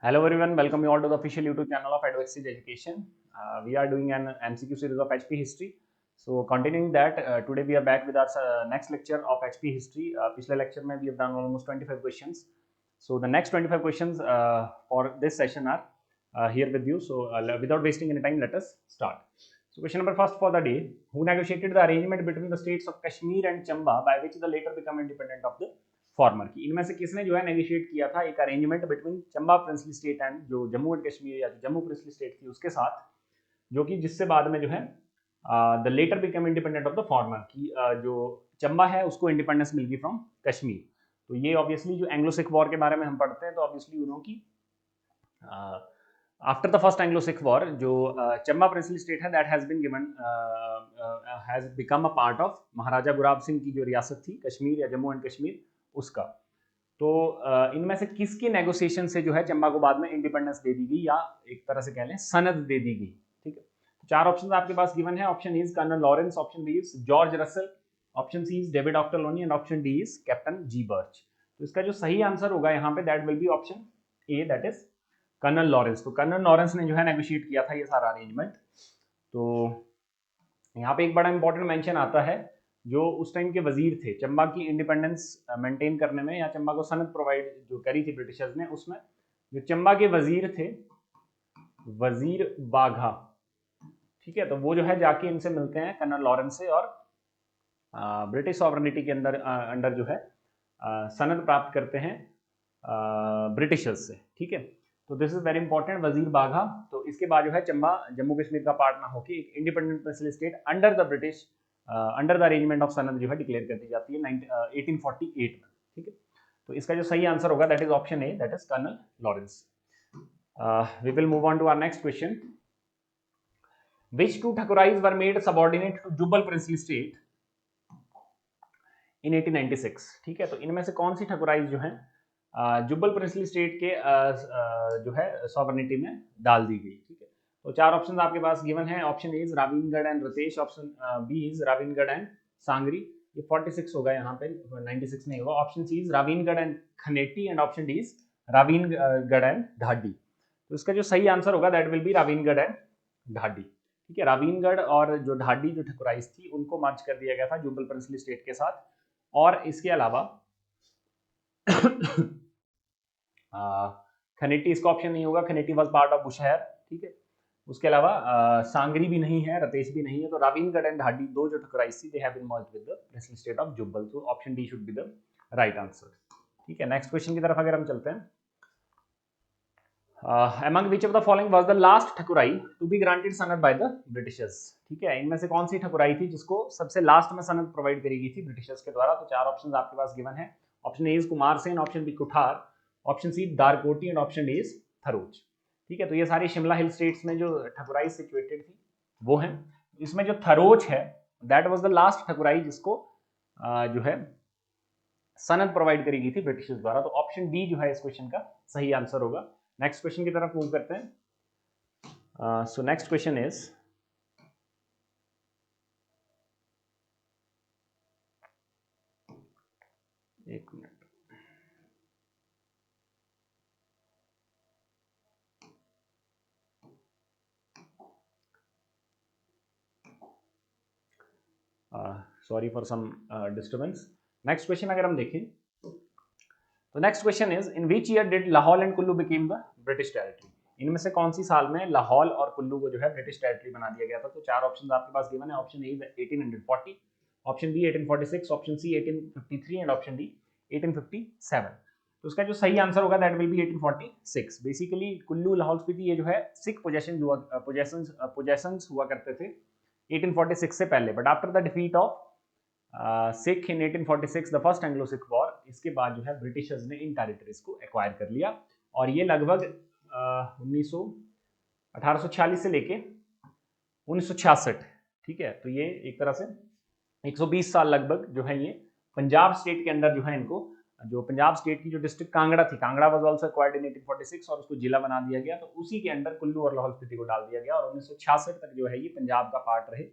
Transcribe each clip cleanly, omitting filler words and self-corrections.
Hello everyone, welcome you all to the official YouTube channel of Advexage Education. We are doing an MCQ series of HP history. So continuing that, today we are back with our next lecture of HP history. पिछले lecture में we have done almost 25 questions. So the next 25 questions for this session are here with you. So without wasting any time, let us start. So question number first for the day: Who negotiated the arrangement between the states of Kashmir and Chamba by which the later become independent of the farmer की? इनमें से किसने जो है negotiate किया था एक arrangement between Chamba princely state and जो जम्मू एंड कश्मीर या जम्मू प्रिंसली स्टेट थी उसके साथ, जो कि जिससे बाद में जो है the letter become independent of the former की जो चंबा है उसको इंडिपेंडेंस मिल गई फ्रॉम कश्मीर. तो ये ऑब्वियसली जो एंग्लो सिख वॉर के बारे में हम पढ़ते हैं तो ऑब्वियसली यू नो की after the first Anglo Sikh war जो चंबा प्रिंसली स्टेट है that has been given has become a part of Maharaja Gulab Singh की जो रियासत थी कश्मीर या जम्मू एंड कश्मीर उसका. तो इनमें से किसकी नेगोशिएशन से जो है चंबा को बाद में इंडिपेंडेंस दे दी गई या एक तरह से कह लें सनद दे दी गई. ठीक है, तो चार ऑप्शन आपके पास गिवन है. Option is Colonel Lawrence, option B is George Russell, option C is David Ochterlony and option D is Captain G Birch. तो इसका जो सही आंसर होगा यहाँ पे that will be option A, that is Colonel Lawrence. तो Colonel Lawrence ने जो है नेगोशिएट किया था ये सारा अरेंजमेंट. तो यहाँ पे एक बड़ा इंपॉर्टेंट मेंशन आता है जो उस टाइम के वजीर थे चंबा की इंडिपेंडेंस मेंटेन करने में या चंबा को सनद प्रोवाइड जो करी थी ब्रिटिशर्स ने, उसमें जो चंबा के वजीर थे वजीर बाघा, ठीक है, तो वो जो है जाके इनसे मिलते हैं कर्नल लॉरेंस से और ब्रिटिश सॉवरेनिटी के अंडर जो है सनद प्राप्त करते हैं ब्रिटिशर्स से. ठीक है, तो दिस इज वेरी इंपॉर्टेंट, वजीर बाघा. तो इसके बाद जो है चंबा जम्मू कश्मीर का पार्ट ना होकर एक independent princely state under the British under the arrangement of सनद जो है डिक्लेयर कर दी जाती है 1848 में. ठीक है, तो इसका जो सही आंसर होगा that is option A, that is Colonel Lawrence. We will move on to our next question. Which two Thakurais were made subordinate to Jubbal princely state in 1896? ठीक है, तो इनमें से कौन सी ठकुराइज जो है जुब्बल प्रिंसली स्टेट के जो है सॉवरेनिटी में डाल दी गई. ठीक है, तो चार ऑप्शन आपके पास गिवन है. Option A is Ravingarh and Ratesh, option B is Ravingarh and Sangri, ये 46 होगा यहाँ पे, 96 नहीं होगा. Option C is Ravingarh and Khaneti and option D is Ravingarh and Dhadi. तो इसका जो सही आंसर होगा that will be Ravingarh and Dhadi. ठीक है, रावीनगढ़ और जो ढाडी जो ठकुराइज थी उनको मर्ज कर दिया गया था जुब्बल प्रिंसली स्टेट के साथ. और इसके अलावा खनेटी इसका ऑप्शन नहीं होगा, Khaneti was part of Bushahr. ठीक है, उसके अलावा सांगरी भी नहीं है, रतेश भी नहीं है. तो रावीनगढ़ एंड ढाडी दो जो ठकुराइज थी they have been merged with the princely state of Jubbal. तो option D should be the right answer. ठीक है, नेक्स्ट क्वेश्चन की तरफ अगर हम चलते हैं. among which of the following was the last ठकुराई to be granted सनद by the Britishers? ठीक है, इनमें से कौन सी ठकुराई थी जिसको सबसे लास्ट में सनद प्रोवाइड करी गई थी ब्रिटिशर्स के द्वारा? तो चार ऑप्शंस आपके पास गिवन है. Option A is Kumar Sen, option B Kuthar, option C Darkoti and option D is Tharoch. ठीक है, तो ये सारी शिमला हिल स्टेट्स में जो ठकुराई सिचुएटेड थी वो है. इसमें जो थरोज है दैट वाज द लास्ट ठकुराई जिसको जो है सनद प्रोवाइड करी गई थी ब्रिटिशर्स द्वारा. तो ऑप्शन डी जो है इस क्वेश्चन का सही आंसर होगा. नेक्स्ट क्वेश्चन की तरफ मूव करते हैं. सो नेक्स्ट क्वेश्चन इज एक मिनट. Sorry for some disturbance. Next question अगर हम देखें तो next question is in which year did Lahaul and Kullu became the British territory? इनमें से कौन सी साल में लाहौल और कुल्लू को जो है ब्रिटिश टेरिटरी बना दिया गया था? तो चार ऑप्शन आपके पास गिवन है. Option A 1840, option B 1846, option C 1853 and option D 1857. तो उसका जो सही आंसर होगा that will be 1846. Basically Kullu Lahaul Spiti ये जो है सिख पोजेशंस हुआ करते थे 1846 से पहले, but after the defeat of Sikh in 1846 the first Anglo Sikh war, इसके बाद जो है ब्रिटिशर्स ने इन टेरिटरीज को एक्वायर कर लिया. और ये लगभग 1846 से लेके 1966. ठीक है, तो ये एक तरह से 120 साल लगभग जो है ये पंजाब स्टेट के अंदर जो है इनको, जो पंजाब स्टेट की जो डिस्ट्रिक्ट कांगड़ा थी, कांगड़ा वाज आल्सो एक्वायर्ड इन 1846 और उसको जिला बना दिया गया. तो उसी के अंदर कुल्लू और लाहौल स्पीति को डाल दिया गया और 1966 तक जो है ये पंजाब का पार्ट रहे.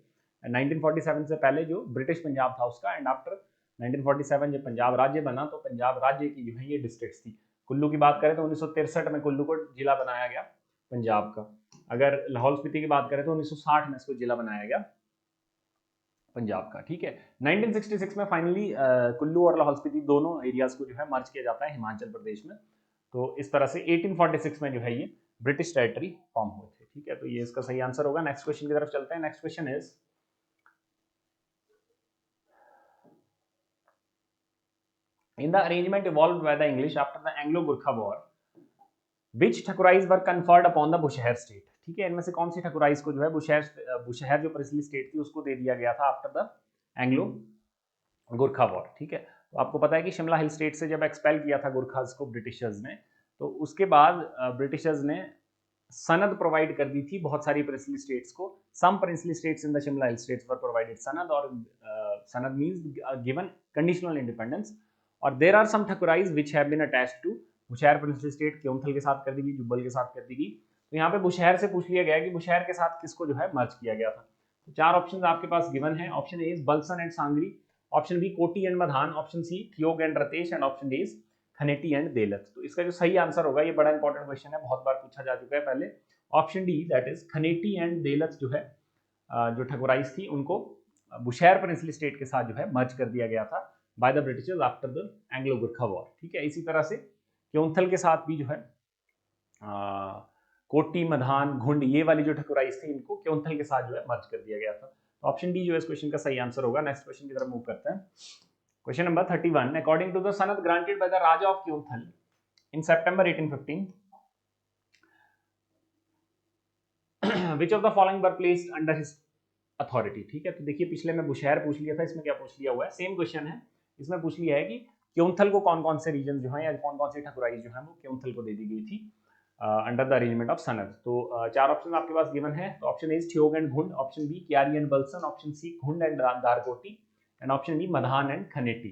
1947 से पहले जो ब्रिटिश पंजाब था उसका, एंड आफ्टर 1947 जब पंजाब राज्य बना तो पंजाब राज्य की जो है ये डिस्ट्रिक्ट्स थी कुल्लू की बात करें तो 1963 में कुल्लू को जिला बनाया गया पंजाब का। अगर लाहौल स्पीति की बात करें तो 1960 में इसको जिला बनाया गया पंजाब का। ठीक है, 1966 में फाइनली कुल्लू और लाहौल स्पीति दोनों एरियाज को जो है मर्ज किया जाता है हिमाचल प्रदेश में। तो इस तरह से 1846 में जो है ये ब्रिटिश टेरिटरी फॉर्म हुए थे। ठीक है, तो ये इसका सही आंसर होगा। नेक्स्ट क्वेश्चन की तरफ चलते हैं। Next question is in the arrangement evolved by the English after the Anglo-Gurkha War, which thakurais were conferred upon the Bushahr state. ठीक है, इनमें से कौन सी ठकुराइज को जो है बुशहर जो प्रिंसली स्टेट थी उसको दे दिया गया था after the Anglo Gurkha war. ठीक है, तो आपको पता है कि शिमला हिल स्टेट से जब एक्सपेल किया था गुरखाज को ब्रिटिशर्स ने, तो उसके बाद ब्रिटिशर्स ने सनद प्रोवाइड कर दी थी बहुत सारी प्रिंसली स्टेट्स को। Some princely states in the Shimla hill states were provided sanad, और sanad means given conditional independence. और there are some thakurais which have been attached to Bushahr princely state. Keonthal के साथ कर दी गई, जुब्बल के साथ कर दी गई। तो यहाँ पे बुशहर से पूछ लिया गया कि बुशहर के साथ किसको जो है मर्ज किया गया था। तो चार ऑप्शंस आपके पास गिवन है। Option A is Balsan and Sangri, option B Koti and Madhan, option C Theog and Ratesh, and option D is Khaneti and Delath. तो इसका जो सही आंसर होगा, ये बड़ा इंपॉर्टेंट क्वेश्चन है, बहुत बार पूछा जा चुका है पहले, option D that is Khaneti and Delath जो है जो ठकुराइज थी उनको बुशहर प्रिंसली स्टेट के साथ जो है मर्ज कर दिया गया था by the Britishers after the Anglo Gurkha war. ठीक है, इसी तरह से केओंथल के साथ भी जो है कोटी मधान घुंड ये वाली जो ठकुराइज थी इनको केओंथल के साथ जो है मर्ज कर दिया गया था। तो ऑप्शन डी जो है इस क्वेश्चन का सही आंसर होगा। नेक्स्ट क्वेश्चन की तरफ मूव करते हैं। Question number 31, according to the sanad granted by the Raja of Keonthal in September 1815 which of the following were placed under his authority। ठीक है, तो देखिए पिछले में बुशहर पूछ लिया था, इसमें क्या पूछ लिया हुआ है, सेम क्वेश्चन है। इसमें पूछ लिया है कि केओंथल को कौन कौन से रीजन जो है या कौन कौन से ठकुराई जो है वो केओंथल को दे दी गई थी अंडर द अरेंजमेंट ऑफ सनद। तो चार ऑप्शन आपके पास गिवन है। तो option A is Theog and Ghund, option B Kyari and Balsan, option C Ghund and Darkoti, and option D Madhan and Khaneti.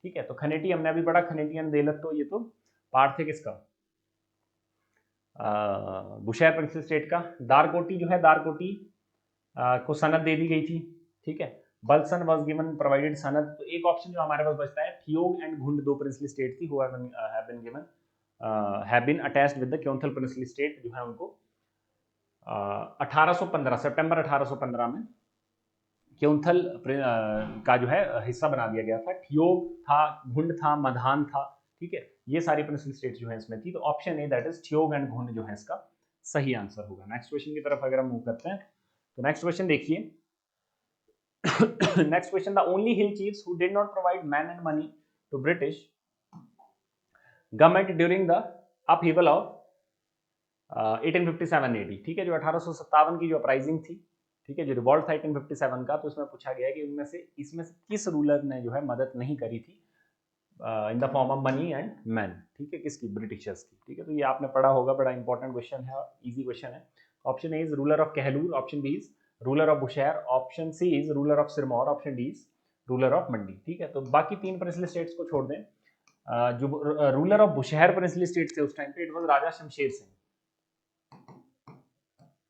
ठीक है, तो खनेटी हमने अभी पढ़ा, खनेटी एंड देलत, तो ये तो पार्ट थे किसका, बुशहर प्रिंसली स्टेट का। दारकोटी जो है, दारकोटी को सनद दे दी गई थी। ठीक है, बलसन वाज गिवन प्रोवाइडेड सनद। तो एक ऑप्शन जो हमारे पास बचता है, ठियोग एंड घुंड दो प्रिंसली स्टेट थी, have been attached with the Keonthal princely state, जो है उनको 1815 सितंबर 1815 में केओंथल का जो है हिस्सा बना दिया गया था। ठियोग था, घुंड था, मधान था। ठीक है, ये सारी प्रिंसली स्टेट्स जो है इसमें थी। तो option A that is Theog and Ghund जो है इसका सही आंसर होगा। नेक्स्ट क्वेश्चन की तरफ अगर हम मूव करते हैं तो नेक्स्ट क्वेश्चन देखिए। Next question, the only hill chiefs who did not provide man and money to British government during the upheaval of 1857 AD। ठीक है, जो 1857 की जो अपराइजिंग थी, ठीक है, जो रिवॉल्ट था 1857 का, तो उसमें पूछा गया कि इसमें से किस रूलर ने जो है मदद नहीं करी थी in the form of money and man. ठीक है, किसकी, ब्रिटिशर्स की। ठीक है, तो ये आपने पढ़ा होगा, बड़ा इंपॉर्टेंट क्वेश्चन है, इजी क्वेश्चन है। Option A is ruler of Kahlur, option B is ruler of Bushahr, option C is ruler of Sirmaur, option D is ruler of Mandi. ठीक है, तो बाकी तीन प्रिंसली स्टेट्स को छोड़ दें। जो ruler of Bushahr princely state थे उस टाइम पे, इट वाज राजा शमशेर सिंह।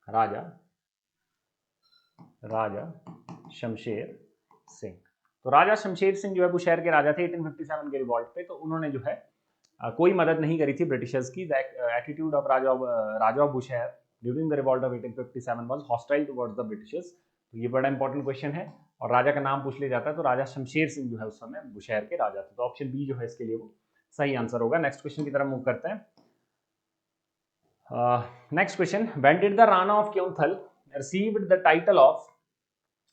राजा शमशेर सिंह। तो राजा शमशेर सिंह जो है बुशहर के राजा थे 1857 के रिवॉल्ट पे। तो उन्होंने जो है कोई मदद नहीं करी थी ब्रिटिशर्स की। The attitude of Raja of Bushahr during the revolt of 1857 was hostile towards the Britishers. तो ये बड़ा इंपॉर्टेंट क्वेश्चन है, और राजा का नाम पूछ लिया जाता है तो राजा शमशेर सिंह जो है उस समय बुशहर के राजा थे। तो ऑप्शन बी जो है इसके लिए वो सही आंसर होगा। नेक्स्ट क्वेश्चन की तरफ मूव करते हैं। Next question, when did the Rana of Keonthal received the title of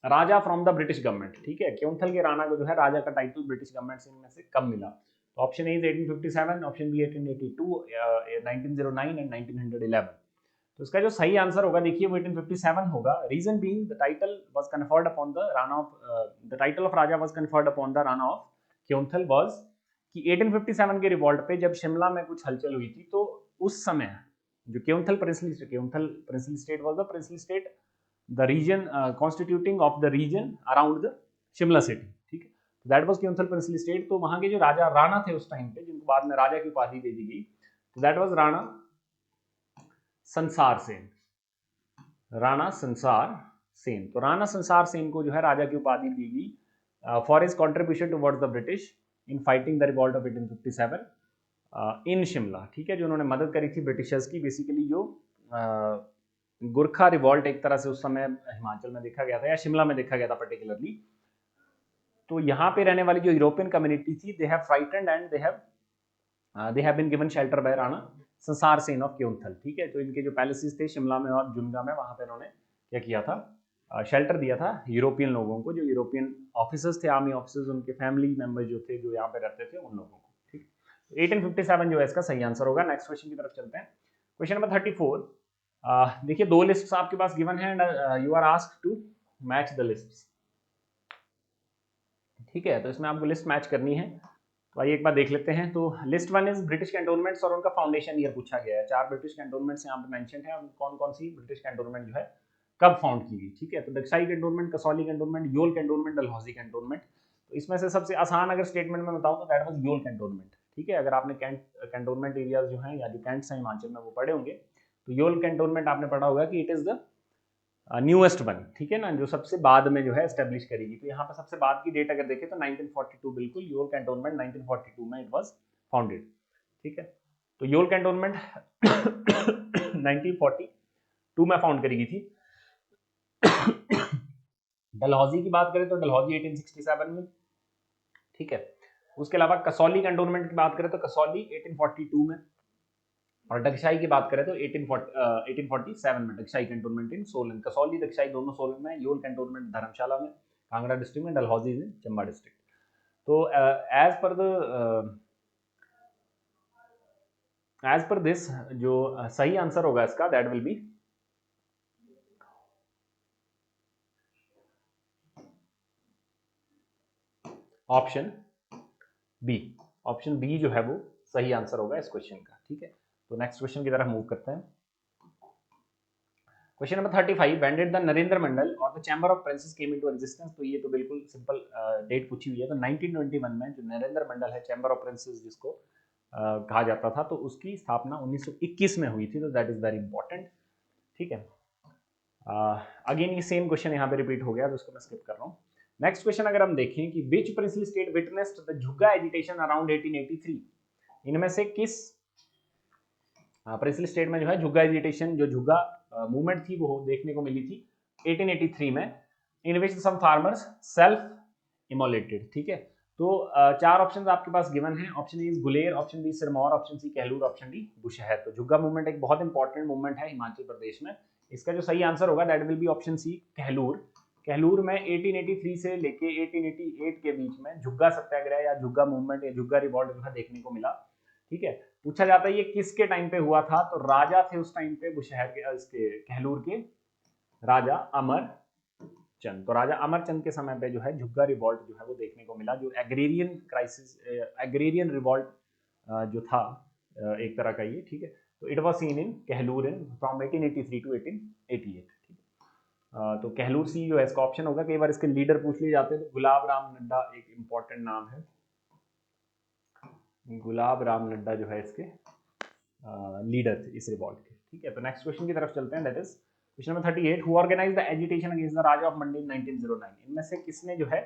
Raja from the British government. ठीक है, केओंथल के राणा को जो है राजा का टाइटल ब्रिटिश गवर्नमेंट से इनमें से कब मिला। तो option A is 1857, option B 1882, 1909 and 1911। तो इसका जो सही आंसर होगा देखिए वो 1857 होगा। Reason being the title was conferred upon the Rana of the title of Raja was conferred upon the Rana of Keonthal was कि 1857 के रिवॉल्ट पे जब शिमला में कुछ हलचल हुई थी, तो उस समय जो Keonthal princely state was the princely state the region constituting of the region around the Shimla city. ठीक है, that was Keonthal princely state. तो वहां के जो राजा राणा थे उस टाइम पे, जिनको बाद में राजा की उपाधि दे दी गई, तो दैट वाज राणा संसार सेन। राणा संसार सेन। तो राणा संसार सेन को जो है राजा की उपाधि दी गई for his contribution towards the British in fighting the revolt of 1857। इन शिमला, ठीक है, जो उन्होंने मदद करी थी ब्रिटिशर्स की, बेसिकली जो गुरखा रिवॉल्ट एक तरह से उस समय हिमाचल में देखा गया था या शिमला में देखा गया था पर्टिकुलरली। तो यहाँ पे रहने वाली जो यूरोपियन कम्युनिटी थी, they have frightened and they have been given shelter by Rana Sansar Sen of Kyonthal, ठीक है। तो इनके जो पैलेसेस थे शिमला में और जुन्गा में, वहां पे इन्होंने क्या किया था, शेल्टर दिया था यूरोपियन लोगों को, जो यूरोपियन ऑफिसर्स थे, आर्मी ऑफिसर्स, उनके फैमिली मेंबर जो थे, जो यहाँ पे रहते थे, उन लोगों को, ठीक। 1857 जो है इसका सही आंसर होगा। नेक्स्ट क्वेश्चन की तरफ चलते हैं। Question number 34। देखिए, दो लिस्ट आपके पास गिवन है and you are asked to match the lists, ठीक है। तो इसमें आपको लिस्ट मैच करनी है। तो आइए एक बार देख लेते हैं। तो list one is British cantonments और उनका फाउंडेशन ईयर पूछा गया है। 4 ब्रिटिश कैंटोनमेंट्स यहाँ पे मेंशन है, कौन कौन सी ब्रिटिश कैंटोनमेंट जो है कब फाउंड की गई, ठीक है। तो Dagshai cantonment, Kasauli cantonment, Yol cantonment, Dalhousie cantonment. तो इसमें से सबसे आसान अगर स्टेटमेंट में बताऊं तो दैट वाज योल कैंटोनमेंट, ठीक है। अगर आपने कैंटोनमेंट एरियाज जो हैं या जो कैंट्स हैं हिमाचल में वो पढ़े होंगे, तो योल कैंटोनमेंट आपने पढ़ा होगा कि it is the newest one, ठीक है ना, जो सबसे बाद में जो है एस्टेब्लिश करेगी। तो यहाँ पर सबसे बाद की डेट अगर देखें तो 1942, बिल्कुल, योल कैंटोनमेंट 1942 में इट वाज फाउंडेड, ठीक है। तो योल कैंटोनमेंट 1942 में फाउंड करी गई थी। डलहौजी की बात करें तो डलहौजी 1867 में, ठीक है। उसके अलावा कसौली कैंटोनमेंट की बात करें तो कसौली 1842 में, और दक्षाई की बात करें तो 1847 में दक्षाई कैंटोनमेंट इन सोलन। कसौली दक्षाई दोनों सोलन में, योल कैंटोनमेंट धर्मशाला में, कांगड़ा डिस्ट्रिक्ट में, डलहौजी इन चंबा डिस्ट्रिक्ट। तो एज पर दिस जो सही आंसर होगा इसका, that will be option B. Option B जो है वो सही आंसर होगा इस क्वेश्चन का, ठीक है। तो नेक्स्ट क्वेश्चन की तरफ मूव करते हैं। Question number 35, when did the Narendra Mandal और the chamber of princes came into existence. तो ये तो बिल्कुल सिंपल डेट पूछी हुई है। तो 1921 में जो नरेंद्र मंडल है, चैम्बर ऑफ प्रिंसेस जिसको कहा जाता था, तो उसकी स्थापना 1921 में हुई थी। तो दैट इज वेरी इंपॉर्टेंट, ठीक है। अगेन ये सेम क्वेश्चन यहाँ पे रिपीट हो गया, तो उसको मैं स्किप कर रहा हूँ। नेक्स्ट क्वेश्चन अगर हम देखें कि which princely state witnessed the Jhugga agitation around 1883। इनमें से किस प्रिंसली स्टेट में जो है झुग्गा एजिटेशन, जो झुग्गा मूवमेंट थी, वो देखने को मिली थी 1883 में, in which some farmers self immolated, ठीक है। तो 4 ऑप्शंस आपके पास गिवन हैं। Option A is Guler, option B Sirmaur, option C Kahlur, option D Bushahr. तो झुग्गा मूवमेंट एक बहुत इंपॉर्टेंट मूवमेंट है हिमाचल प्रदेश में। इसका जो सही आंसर होगा that will be option C, Kahlur. Kahlur में 1883 से लेके 1888 के बीच में झुग्गा सत्याग्रह या झुग्गा मूवमेंट या झुग्गा रिवॉल्ट जो है देखने को मिला, ठीक है। पूछा जाता है ये किसके टाइम पे हुआ था, तो राजा थे उस टाइम पे बुशहर के, इसके कहलूर के राजा अमरचंद। तो राजा अमरचंद के समय पे जो है झुग्गा रिवॉल्ट जो है वो देखने को मिला, जो एग्रेरियन क्राइसिस, एग्रेरियन रिवॉल्ट जो था एक तरह का ये, ठीक है। तो it was seen in Kahlur in from 1883 to 1888, ठीक है। तो कहलूर सी जो है इसका ऑप्शन होगा। कई बार इसके लीडर पूछ लिए जाते हैं, तो गुलाब राम नड्डा एक इंपॉर्टेंट नाम है। गुलाब राम नड्डा जो है इसके लीडर थे इस रिवॉल्ट के, ठीक है। तो नेक्स्ट क्वेश्चन की तरफ चलते हैं, that is question number 38, who organised the agitation against the Raja of Mandi in 1909। इनमें से किसने जो है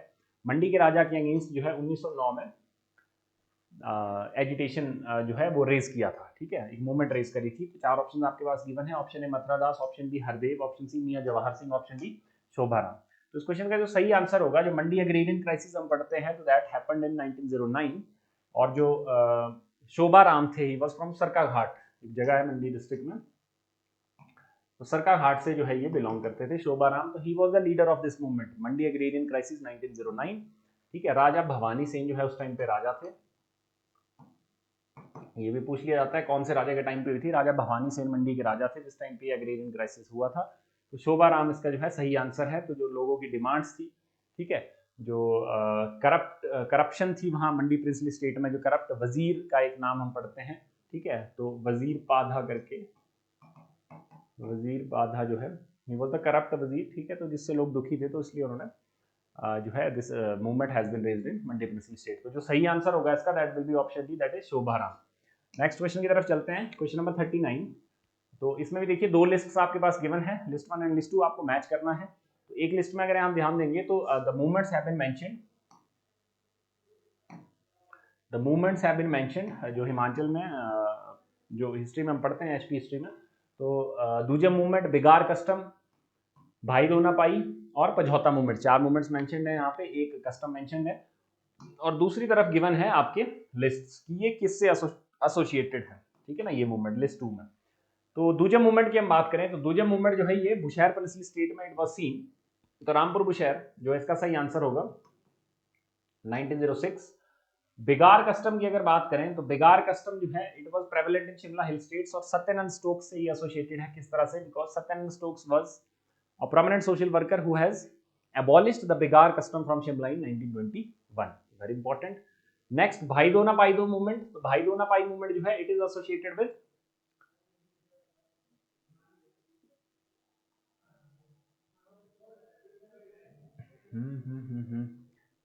मंडी के राजा के अगेंस्ट जो है 1909 में एजिटेशन जो है वो रेज किया था, ठीक है, एक मूवमेंट रेज करी थी। तो 4 ऑप्शन आपके पास गिवन है। Option A Mathura Das, option B Hardev, option C Mian Jawahar Singh, option D Shobharam. तो इस क्वेश्चन का जो सही आंसर होगा, जो मंडी एग्रेरियन क्राइसिस हम पढ़ते हैं, तो दैट हैपेंड इन 1909। और जो शोभाराम थे, ही वाज फ्रॉम सरकाघाट, एक जगह है मंडी डिस्ट्रिक्ट में, तो सरकाघाट से जो है ये बिलोंग करते थे शोभाराम। तो he was the leader of this movement, Mandi agrarian crisis 1909, ठीक है। राजा भवानी सेन जो है उस टाइम पे राजा थे। ये भी पूछ लिया जाता है कौन से राजा के टाइम पे हुई थी। राजा भवानी सेन मंडी के राजा थे जिस टाइम पे एग्रेरियन क्राइसिस हुआ था। तो शोभाराम इसका जो है सही आंसर है। तो जो लोगों की डिमांड्स थी, ठीक है, जो करप्शन थी वहाँ मंडी प्रिंसली स्टेट में, जो करप्ट वजीर का एक नाम हम पढ़ते हैं, ठीक है। तो वजीर पाधा करके, वजीर पाधा जो है ये बोलता करप्ट वजीर, ठीक है। तो जिससे लोग दुखी थे, तो इसलिए उन्होंने जो है this movement has been raised in Mandi princely state. तो जो सही आंसर होगा इसका, that will be option D, that is Shobharam. Next question की तरफ चलते हैं, क्वेश्चन नंबर 39। तो इसमें भी देखिए 2 लिस्ट आपके पास गिवन है, लिस्ट 1 एंड लिस्ट 2 आपको मैच करना है। तो एक लिस्ट में अगर हम ध्यान देंगे तो the movements have been mentioned the movements have been mentioned, जो हिमाचल में जो हिस्ट्री में हम पढ़ते हैं एचपी हिस्ट्री में, तो दूजा मूवमेंट बिगार कस्टम, भाई दोना पाई और पझौता मूवमेंट, 4 मूवमेंट्स मेंशन्ड है यहाँ पे, एक कस्टम मेंशन्ड है, और दूसरी तरफ गिवन है आपके लिस्ट्स कि ये किससे एसोसिएटेड है, ठीक है ना, ये मूवमेंट लिस्ट 2 में। तो दूजे मूवमेंट की हम बात करें तो दूजे मूवमेंट जो है ये बुशहर प्रिंसली स्टेट में इट वाज सीन, तो रामपुर बुशहर जो इसका सही आंसर होगा 1906। बिगार कस्टम की अगर बात करें तो बिगार कस्टम जो है it was prevalent in Shimla hill states, और सत्यनंद स्टोक्स से ये एसोसिएटेड है। किस तरह से? Because Satyanand Stokes was a prominent social worker who has abolished the Bigar custom from Shimla in 1921. Very important. Next, भाई दो ना पाई दो मूवमेंट, तो भाई दो ना पाई मूवमेंट जो है इट इज एसोसिएटेड विद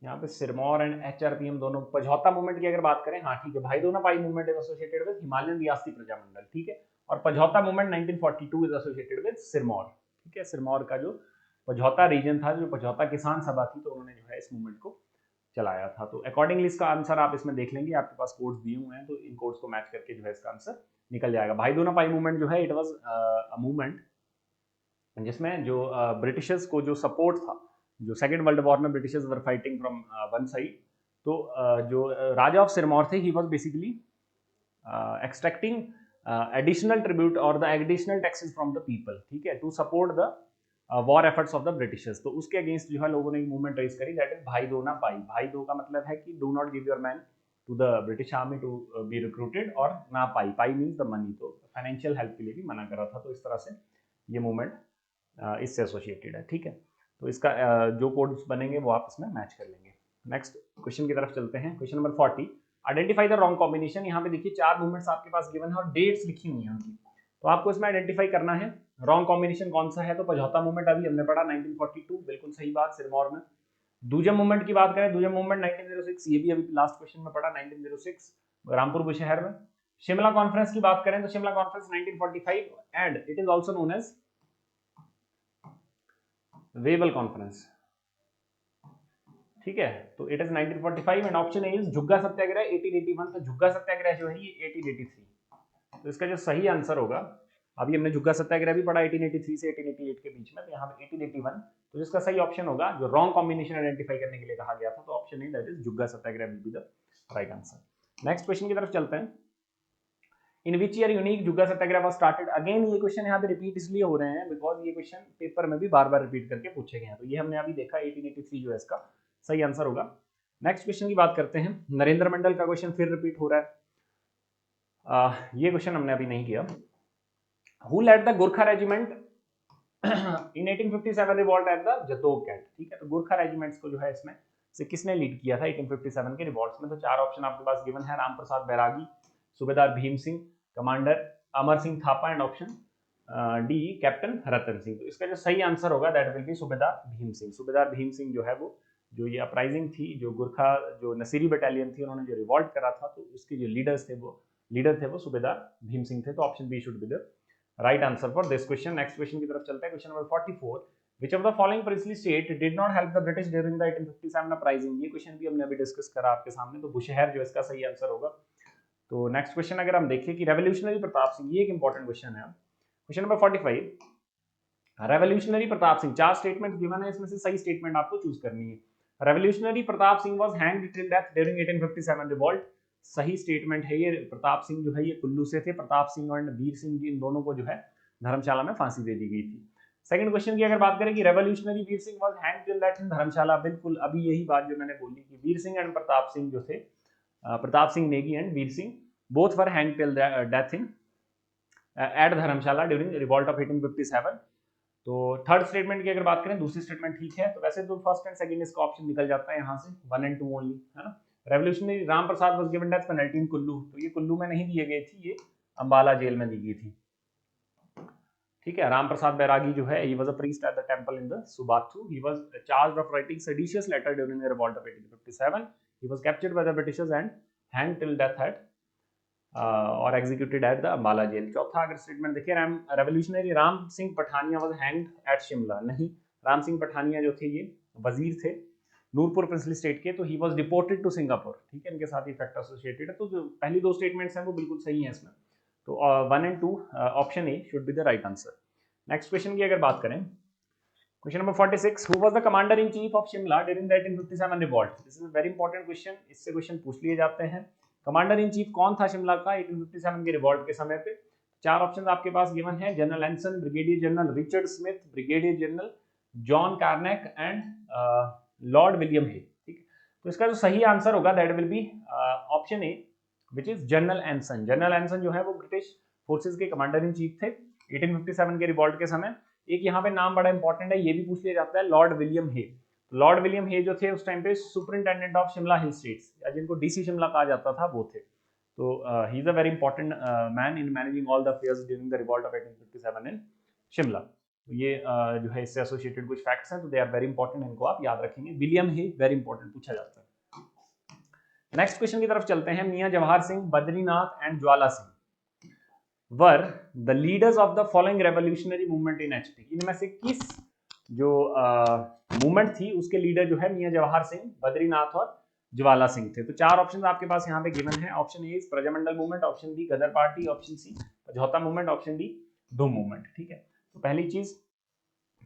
यहाँ पे सिरमौर एंड एचआरपीएम दोनों। पझौता मूवमेंट की अगर बात करें, हाँ ठीक है, Bhai Dona Pai movement is associated with Himalayan Riyasati Prajamandal, ठीक है, और Pajhota movement 1942 is associated with Sirmaur, ठीक है। सिरमौर का जो पझौता रीजन था, जो पझौता किसान सभा थी, तो उन्होंने जो है इस मूवमेंट को चलाया था। तो अकॉर्डिंगली इसका आंसर आप इसमें देख लेंगे, आपके पास कोड्स दिए हुए हैं, तो इन कोड्स को मैच करके जो है इसका आंसर निकल जाएगा। भाई दोना पाई मूवमेंट जो है इट वाज अ मूवमेंट जिसमें जो ब्रिटिशर्स को जो सपोर्ट था, जो सेकेंड वर्ल्ड वॉर में Britishers were fighting from one side, तो जो राजा ऑफ सिरमौर थे ही was basically extracting additional tribute और the additional taxes from the people, ठीक है, to support the war efforts of the Britishers. तो उसके अगेंस्ट जो है लोगों ने एक मूवमेंट रेज करी, दैट इज भाई दो ना पाई। भाई दो का मतलब है कि do not give your man to the British army to be recruited, और ना पाई, पाई मीन्स द मनी, तो फाइनेंशियल हेल्प के लिए भी मना करा था। तो इस तरह से ये मूवमेंट इससे एसोसिएटेड है, ठीक है। तो इसका जो कोड्स बनेंगे वो आप इसमें मैच कर लेंगे। नेक्स्ट क्वेश्चन की तरफ चलते हैं। Question number 40, identify the wrong combination. यहाँ पे देखिए 4 मूवमेंट्स आपके पास गिवन है और डेट्स लिखी हुई हैं उनकी, तो आपको इसमें आइडेंटिफाई करना है रॉन्ग कॉम्बिनेशन कौन सा है। तो पझौता मूवमेंट अभी हमने पढ़ा 1942, बिल्कुल सही बात, सिरमौर में। दूजम मूवमेंट की बात करें, दूजम मूवमेंट 1906, ये भी अभी लास्ट क्वेश्चन में पढ़ा 1906, रामपुर बुशहर में। शिमला कॉन्फ्रेंस की बात करें तो Shimla conference 1945 and it is also known as Wavell conference, ठीक है। तो it is 1945 and option A is Jhugga satyagraha 1881। तो झुग्गा सत्याग्रह जो है ये 1883, तो इसका जो सही आंसर होगा, अभी हमने झुग्गा सत्याग्रह भी पढ़ा 1883 से 1888 के बीच में, तो यहाँ पे 1881, तो जिसका सही ऑप्शन होगा, जो रॉन्ग कॉम्बिनेशन आइडेंटिफाई करने के लिए कहा गया था, तो option A that is Jhugga satyagraha will be the right answer. Next question की तरफ चलते हैं। In which year unique Jhugga satyagraha was started. Again ये क्वेश्चन यहाँ पे रिपीट इसलिए हो रहे हैं बिकॉज ये क्वेश्चन पेपर में भी बार बार रिपीट करके पूछे गए हैं, तो ये हमने अभी देखा 1883 जो है इसका सही आंसर होगा। नेक्स्ट क्वेश्चन की बात करते हैं। नरेंद्र मंडल का क्वेश्चन फिर रिपीट हो रहा है, ये क्वेश्चन हमने अभी नहीं किया। Who led the Gorkha regiment in 1857 revolt at the Jutogh cantt, ठीक है। तो गोरखा रेजिमेंट्स को जो है इसमें से किसने लीड किया था 1857 के रिवॉल्ट्स में। तो 4 ऑप्शन आपके पास गिवन है, राम प्रसाद बैरागी, सूबेदार Bhim Singh, commander Amar Singh Thapa, and option D captain Ratan Singh. तो इसका जो सही आंसर होगा दैट विल बी सूबेदार भीम सिंह। सूबेदार भीम सिंह जो है वो जो ये अपराइजिंग थी, जो गोरखा जो नसीरी बटालियन थी, उन्होंने जो रिवॉल्ट करा था, तो उसके जो लीडर थे वो सूबेदार भीम सिंह थे। तो option B should be the right answer for this question. Next question की तरफ चलते हैं। Question number 44, which of the following princely state did not help the British during the 1857 uprising। ये क्वेश्चन भी हमने अभी डिस्कस करा आपके सामने, तो बुशहर जो इसका सही आंसर होगा। तो नेक्स्ट क्वेश्चन अगर हम देखें कि रेवोल्यूशनरी प्रताप सिंह, ये एक इंपॉर्टेंट क्वेश्चन है। Question number 45, revolutionary Pratap Singh, 4 statement given है, इसमें से सही स्टेटमेंट आपको चूज करनी है। Revolutionary Pratap Singh was hanged till death during 1857 revolt. सही स्टेटमेंट है ये। प्रताप सिंह जो है ये कुल्लू से थे। प्रताप सिंह और वीर सिंह जी, इन दोनों को जो है धर्मशाला में फांसी दे दी गई थी। सेकंड क्वेश्चन की अगर बात करें कि revolutionary Veer Singh was hanged till death in Dharamshala, बिल्कुल अभी यही बात जो मैंने बोली कि वीर सिंह एंड प्रताप सिंह जो थे, Pratap Singh Negi and Veer Singh, both were hanged till death in at Dharamshala during revolt of 1857। तो थर्ड स्टेटमेंट की अगर बात करें, दूसरी स्टेटमेंट ठीक है। तो वैसे तो फर्स्ट एंड सेकंड इसका ऑप्शन निकल जाता है यहाँ से, 1 and 2 ओनली, है ना। Revolutionary Ram Prasad was given death penalty इन कुल्लू, तो ये कुल्लू में नहीं दिए गई थी, ये अंबाला जेल में दी गई थी, ठीक है। राम प्रसाद बैरागी जो है, he was a priest at the temple in the Subathu. He was charged of writing seditious letter during the revolt of 1857. He was captured by the Britishers and hanged till death at और executed at the Ambala jail. चौथा अगर statement देखिए, revolutionary Ram Singh Pathania was hanged at Shimla, नहीं, राम सिंह पठानिया जो थे ये वजीर थे, नूरपुर प्रिंसली स्टेट के, तो he was deported to Singapore, ठीक है, इनके साथ ही फैक्ट एसोसिएटेड है। तो जो पहली दो स्टेटमेंट्स हैं वो बिल्कुल सही हैं इसमें, तो 1 and 2 option A should be the right answer. Next question की अगर बात करें, question number 46, who was the commander in chief of Shimla during the 1857 revolt. This is a very important question, इससे क्वेश्चन पूछ लिए जाते हैं। कमांडर इन चीफ कौन था शिमला का 1857 के रिवॉल्ट के समय पे? चार ऑप्शन आपके पास गिवन है, general Anson, brigadier general Richard Smith, brigadier general John Carnac and lord William Hay, ठीक है। तो इसका जो सही आंसर होगा that will be option A which is general Anson. General Anson जो है वो ब्रिटिश फोर्सेज के कमांडर इन चीफ थे 1857 के रिवॉल्ट के समय। एक यहाँ पे नाम बड़ा इंपॉर्टेंट है, ये भी पूछ लिया जाता है, लॉर्ड विलियम हे। लॉर्ड विलियम हे जो थे उस टाइम पे superintendent of Shimla hill states, या जिनको डीसी शिमला कहा जाता था, वो थे। तो he is a very important man in managing all the affairs during the revolt of 1857 इन शिमला। तो ये जो है इससे एसोसिएटेड कुछ फैक्ट्स हैं, तो दे आर वेरी इंपॉर्टेंट, इनको आप याद रखेंगे। विलियम हे वेरी इंपॉर्टेंट पूछा जाता है। नेक्स्ट क्वेश्चन की तरफ चलते हैं। Mian Jawahar Singh, Badrinath and Jwala Singh were the leaders of the following revolutionary movement in HT. इनमें से किस जो मूवमेंट थी उसके लीडर जो है मियां जवाहर सिंह, बद्रीनाथ और ज्वाला सिंह थे। तो चार ऑप्शन आपके पास यहाँ पे गिवन है। Option A Prajamandal movement, option B Ghadar party, option C Samjhauta movement, option D Dhoom movement, ठीक है। तो पहली चीज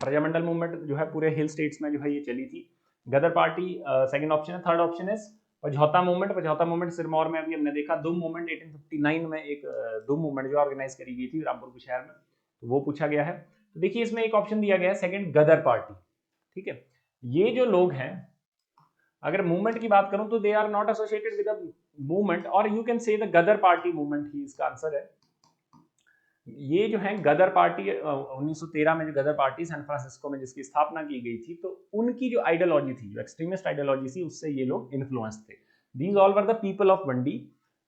प्रजामंडल मूवमेंट जो है पूरे हिल स्टेट्स में जो है ये चली थी। गदर पार्टी सेकंड ऑप्शन है। थर्ड ऑप्शन है समझौता मूवमेंट। समझौता मूवमेंट सिरमौर में अभी हमने देखा। धूम मूवमेंट 1859 में एक धूम मूवमेंट जो ऑर्गेनाइज करी गई थी रामपुर के शहर में, तो वो पूछा गया है। तो देखिए इसमें एक ऑप्शन दिया गया है सेकंड गदर पार्टी, ठीक है। ये जो लोग हैं, अगर मूवमेंट की बात करूं तो they are not associated with the movement, और you can say the Ghadar party movement ही इसका आंसर है। ये जो है गदर पार्टी 1913 में जो गदर पार्टी सैन फ्रांसिस्को में जिसकी स्थापना की गई थी, तो उनकी जो आइडियोलॉजी थी, जो एक्सट्रीमिस्ट आइडियोलॉजी थी, उससे ये लोग इन्फ्लुएंस थे। These all were the people of Mandi.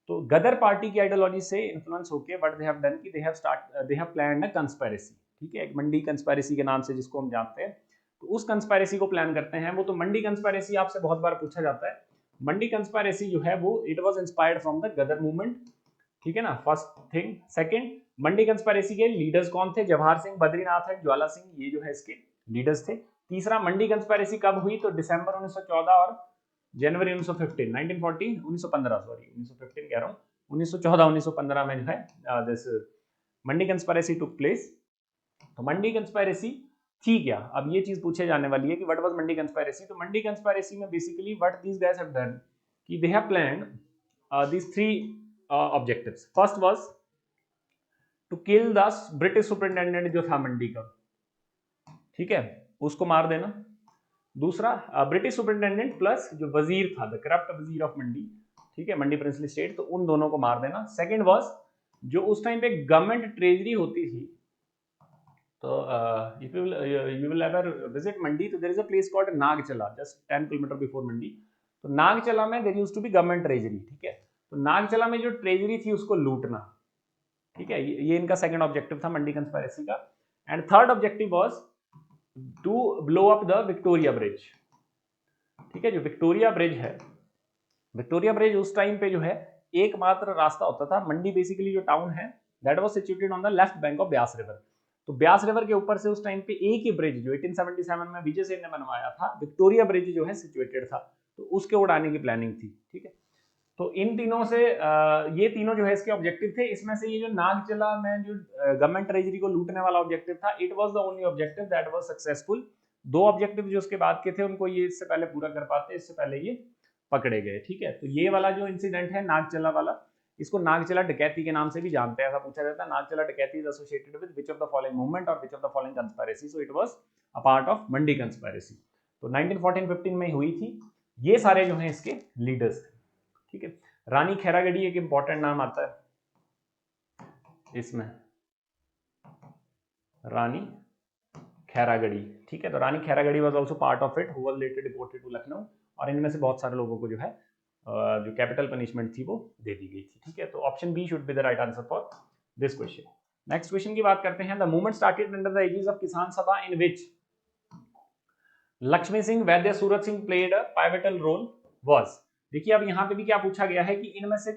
तो गदर पार्टी की आइडियोलॉजी से इन्फ्लुएंस होकर व्हाट दे हैव डन कि they have planned a conspiracy, ठीक है, एक मंडी कंस्पिरेसी के नाम से जिसको हम जानते हैं। तो उस कंस्पिरेसी को प्लान करते हैं वो। तो मंडी कंस्पिरेसी आपसे बहुत बार पूछा जाता है। मंडी कंस्पिरेसी जो है वो it was inspired from the Ghadar movement, ठीक है ना, first thing. Second, Mandi conspiracy के लीडर्स कौन थे? जवाहर सिंह, बद्रीनाथ एंड ज्वाला सिंह, ये जो है इसके लीडर्स थे। तीसरा, मंडी कंस्पिरेसी कब हुई? तो दिसंबर 1914 और जनवरी 1915 1915 सॉरी 1915 कह रहा हूँ, 1914-1915 में जो है this Mandi conspiracy took place. तो मंडी कंस्पिरेसी थी क्या? अब ये चीज पूछे जाने वाली है कि व्हाट वाज मंडी कंस्पिरेसी। तो मंडी कंस्पिरेसी में basically what these guys have done कि they have planned these three objectives. First was to kill the British superintendent जो था मंडी का, ठीक है, उसको मार देना। दूसरा, ब्रिटिश सुपरिटेंडेंट प्लस जो वजीर था, द करप्ट वजीर ऑफ मंडी, ठीक है, मंडी प्रिंसली स्टेट, तो उन दोनों को मार देना। सेकंड वाज जो उस टाइम पे गवर्नमेंट ट्रेजरी होती थी, तो if you will ever visit Mandi, तो there is a place called Nagchala, just 10 kilometre before Mandi. तो नागचला में there used to be government treasury, ठीक है। तो नागचला में जो ट्रेजरी थी उसको लूटना, ठीक है, ये इनका सेकंड ऑब्जेक्टिव था मंडी कंस्पिरेसी का। And third objective was to blow up the Victoria bridge, ठीक है। जो विक्टोरिया ब्रिज है, विक्टोरिया ब्रिज उस टाइम पे जो है एकमात्र रास्ता होता था। मंडी बेसिकली जो टाउन है that was situated on the left bank of Beas river. तो ब्यास रिवर के ऊपर से उस टाइम पे एक ही ब्रिज जो 1877 में विजय सेन ने बनवाया था, विक्टोरिया ब्रिज जो है सिचुएटेड था, तो उसके उड़ाने की प्लानिंग थी, ठीक है। तो इन तीनों से ये तीनों जो है इसके ऑब्जेक्टिव थे। इसमें से ये जो नागचला में जो गवर्नमेंट ट्रेजरी को लूटने वाला ऑब्जेक्टिव था, it was the only objective that was successful. दो ऑब्जेक्टिव जो उसके बाद के थे उनको ये इससे पहले पूरा कर पाते, इससे पहले ये पकड़े गए, ठीक है। तो ये वाला जो इंसिडेंट है नागचला वाला, इसको नागचला डकैती के नाम से भी जानते हैं, ऐसा पूछा जाता है। नागचला डकैती is associated with which of the following movement और which of the following conspiracy. So it was a part of Mandi conspiracy. तो 1914-15 में हुई थी। ये सारे जो हैं इसके लीडर्स थे, ठीक है। रानी खैरागढ़ी एक इंपॉर्टेंट नाम आता है इसमें, रानी खैरागढ़ी, ठीक है। तो Rani Khairagarhi was also part of it, who was later deported to Lucknow, और इनमें से बहुत सारे लोगों को जो है जो कैपिटल पनिशमेंट थी वो दे दी गई थी, ठीक है। तो option B should be the right answer for this question. Next question की बात करते हैं। The movement started under the aegis of Kisan Sabha in which Lakshmi Singh, Vaidya Surat Singh played a pivotal role was. देखिए अब यहाँ पे भी क्या पूछा गया है कि इनमें से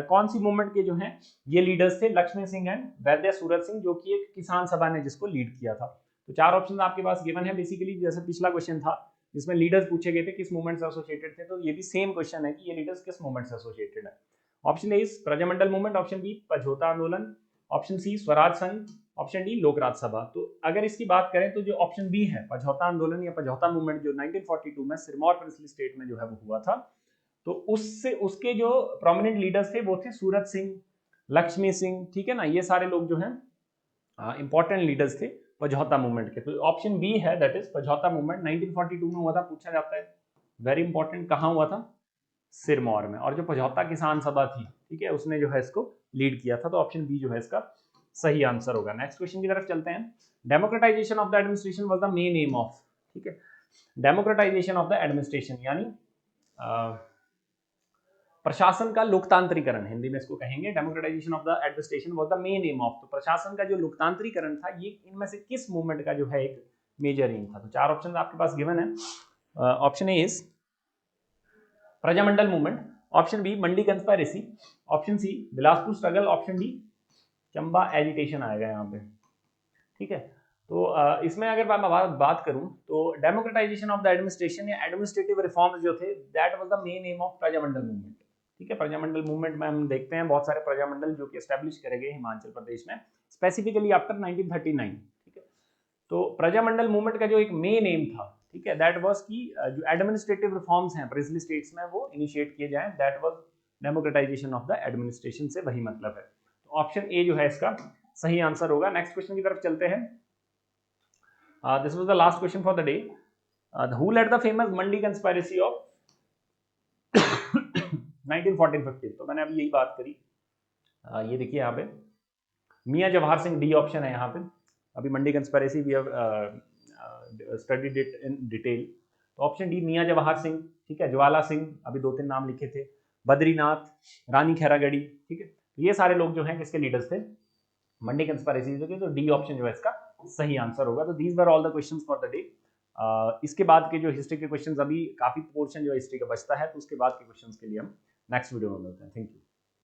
कौन सी मूवमेंट के जो हैं ये लीडर्स थे? लक्ष्मी सिंह एंड वैद्य सूरत सिंह, जो कि एक किसान सभा ने जिसको लीड किया था। तो चार ऑप्शन आपके पास गिवन है। बेसिकली जैसे पिछला क्वेश्चन था जिसमें लीडर्स पूछे गए थे किस मूवमेंट से एसोसिएटेड थे, तो ये भी सेम क्वेश्चन है कि ये लीडर्स किस मूवमेंट से एसोसिएटेड है। Option A is Prajamandal movement, option B Pajhota आंदोलन, ऑप्शन सी स्वराज संघ, ऑप्शन डी लोक राज्यसभा। तो अगर इसकी बात करें तो जो ऑप्शन बी है पझौता आंदोलन या पझौता मूवमेंट जो 1942 में सिरमौर प्रिंसली स्टेट में जो है वो हुआ था, तो उससे उसके जो प्रोमिनेंट लीडर्स थे वो थे सूरत सिंह, लक्ष्मी सिंह, ठीक है ना, ये सारे लोग जो हैं इंपॉर्टेंट लीडर्स थे पझौता मूवमेंट के। तो ऑप्शन बी है दैट इज पझौता मूवमेंट 1942 में हुआ था, पूछा जाता है, वेरी इंपॉर्टेंट, कहाँ हुआ था, सिरमौर में। और जो पझौता किसान सभा थी, ठीक है, उसने जो है इसको लीड किया था। तो ऑप्शन बी जो है इसका सही आंसर होगा। नेक्स्ट क्वेश्चन की तरफ चलते हैं। Democratisation of the administration was the main M of, ठीक है, डेमोक्रेटाइजेशन ऑफ द एडमिनिस्ट्रेशन यानी प्रशासन का लोकतांत्रिकरण, हिंदी में इसको कहेंगे, democratisation of the administration was the main M of. तो प्रशासन का जो लोकतांत्रिकरण था ये इनमें से किस मूवमेंट का जो है एक मेजर एम था। तो चार ऑप्शन आपके पास गिवन है। Option A is Prajamandal movement, option B Mandi conspiracy, option C Bilaspur struggle, option D Chamba agitation आएगा यहाँ पे, ठीक है। तो इसमें अगर मैं बात करूं तो डेमोक्रेटाइजेशन ऑफ द एडमिनिस्ट्रेशन या एडमिनिस्ट्रेटिव रिफॉर्म्स जो थे that was the main M of Prajamandal movement, ठीक है। प्रजामंडल मूवमेंट में हम देखते हैं बहुत सारे प्रजामंडल जो कि एस्टैब्लिश करे गए हिमाचल प्रदेश में स्पेसिफिकली आफ्टर 1939, ठीक है। तो प्रजामंडल मूवमेंट का जो एक मेन एम था, ठीक है, दैट वाज कि जो एडमिनिस्ट्रेटिव रिफॉर्म्स हैं प्रिंसली स्टेट्स में वो इनिशिएट किए जाएं, that was democratisation of the administration से वही मतलब है। तो ऑप्शन ए जो है इसका सही आंसर होगा। नेक्स्ट क्वेश्चन की तरफ चलते हैं। This was the last question for the day. Who led the famous Mandi conspiracy of 1914-15। तो मैंने अभी यही बात करी, ये देखिए यहाँ पे मियां जवाहर सिंह, डी ऑप्शन है यहाँ पे। अभी Mandi conspiracy we have studied it in detail. तो ऑप्शन डी मियां जवाहर सिंह, ठीक है, ज्वाला सिंह, अभी 2-3 नाम लिखे थे, बद्रीनाथ, रानी खैरागढ़ी, ठीक है, ये सारे लोग जो हैं किसके लीडर्स थे, मंडी कंस्पायरेसी के। तो डी ऑप्शन जो है इसका सही आंसर होगा। तो these were all the questions for the day. इसके बाद के जो हिस्ट्री के क्वेश्चंस, अभी काफी पोर्शन जो हिस्ट्री का बचता है, तो उसके बाद के क्वेश्चंस के लिए हम नेक्स्ट वीडियो में मिलते हैं। Thank you.